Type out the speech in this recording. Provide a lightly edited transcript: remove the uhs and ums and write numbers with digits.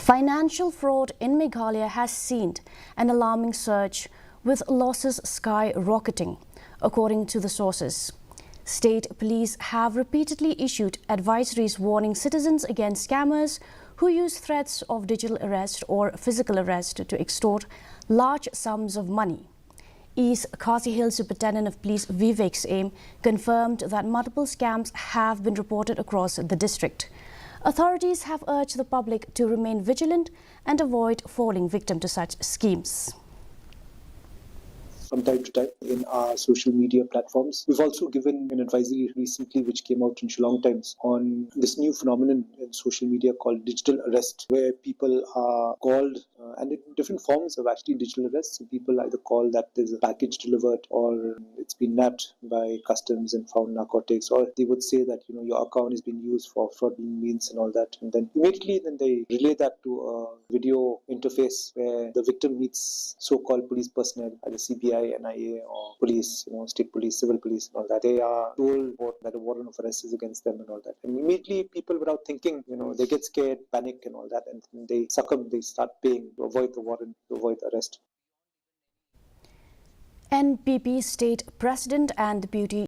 Financial fraud in Meghalaya has seen an alarming surge, with losses skyrocketing, according to the sources. State police have repeatedly issued advisories warning citizens against scammers who use threats of digital arrest or physical arrest to extort large sums of money. East Khasi Hills Superintendent of Police Vivek Singh confirmed that multiple scams have been reported across the district. Authorities have urged the public to remain vigilant and avoid falling victim to such schemes. From time to time in our social media platforms. We've also given an advisory recently which came out in Shillong Times on this new phenomenon in social media called digital arrest, where people are called and in different forms of actually digital arrest. So people either call that there's a package delivered, or it's been nabbed by customs and found narcotics, or they would say that your account is being used for fraudulent means and all that, and then immediately they relay that to a video interface where the victim meets so-called police personnel, either CBI, NIA, or police, state police, civil police, and all that. They are told that a warrant of arrest is against them and all that. And immediately people, without thinking, they get scared, panic and all that, and they succumb, they start paying to avoid the warrant, to avoid the arrest. NPP State President and Deputy